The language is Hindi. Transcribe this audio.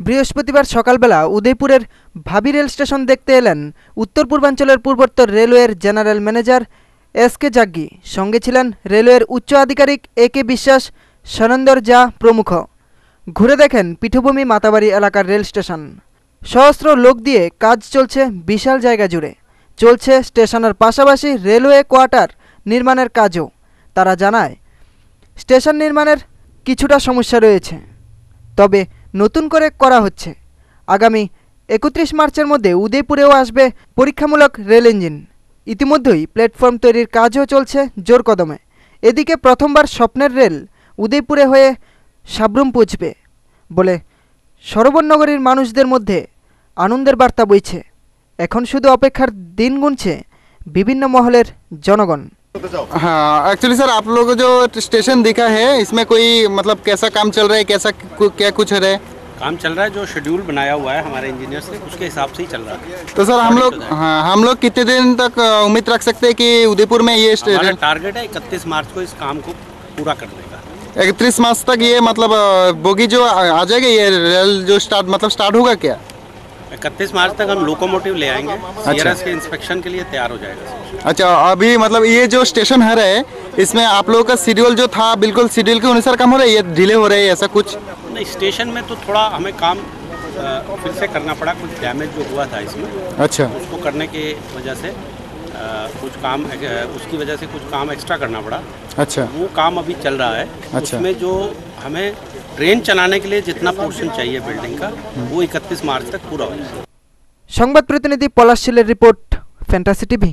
বৃহস্পতিবার সকালবেলা উদয়পুরের ভাবি রেল স্টেশন দেখতে এলেন উত্তর পূর্বাঞ্চলের পূর্বোত্তর রেলওয়ের জেনারেল ম্যানেজার এস.কে জাগ্গি। সঙ্গে ছিলেন রেলওয়ের উচ্চ আধিকারিক এ.কে বিশ্বাস, সনন্দর জা প্রমুখ। ঘুরে দেখেন পীঠভূমি মাতাবাড়ি এলাকার রেল স্টেশন। সহস্র লোক দিয়ে কাজ চলছে বিশাল জায়গা জুড়ে। চলছে স্টেশনের পাশাপাশি রেলওয়ে কোয়ার্টার নির্মাণের কাজও। তারা জানায়, স্টেশন নির্মাণের কিছুটা সমস্যা রয়েছে, তবে নতুন করে করা হচ্ছে। আগামী 31 মার্চের মধ্যে উদয়পুরেও আসবে পরীক্ষামূলক রেল ইঞ্জিন। ইতিমধ্যেই প্ল্যাটফর্ম তৈরির কাজও চলছে জোর কদমে। এদিকে প্রথমবার স্বপ্নের রেল উদয়পুরে হয়ে সাব্রুম পৌঁছবে বলে সরোবর নগরীর মানুষদের মধ্যে আনন্দের বার্তা বইছে। এখন শুধু অপেক্ষার দিন গুনছে বিভিন্ন মহলের জনগণ। हाँ, एक्चुअली सर आप लोगों को जो स्टेशन दिखा है इसमें कोई मतलब कैसा काम चल रहा है, कैसा क्या कुछ है? काम चल रहा है, जो शेड्यूल बनाया हुआ है हमारे इंजीनियर से उसके हिसाब से ही चल रहा है। तो सर हम लोग कितने दिन तक उम्मीद रख सकते हैं कि उदयपुर में ये टारगेट है 31 मार्च को इस काम को पूरा करने का। 31 मार्च तक ये मतलब बोगी जो आ जाएगा, ये रेल जो स्टार्ट होगा क्या? 31 मार्च तक हम लोकोमोटिव ले आएंगे। सीआरएस के इंस्पेक्शन के लिए तैयार हो जाएगा। अच्छा, अभी मतलब ये जो स्टेशन है इसमें आप लोगों का शेड्यूल जो था बिल्कुल शेड्यूल के अनुसार काम हो रहा है, ये डिले हो रहा है ऐसा कुछ? नहीं, स्टेशन में तो थोड़ा हमें काम फिर से करना पड़ा। कुछ डैमेज जो हुआ था इसमें, अच्छा, उसको करने की वजह से कुछ काम उसकी वजह से कुछ काम एक्स्ट्रा करना पड़ा। अच्छा, वो काम अभी चल रहा है। अच्छा। उसमें जो हमें ट्रेन चलाने के लिए जितना पोर्शन चाहिए बिल्डिंग का, वो 31 मार्च तक पूरा हो जाएगा। সংবাদ প্রতিনিধি পলাশ শীলের রিপোর্ট, ফ্যান্টাসি টিভি।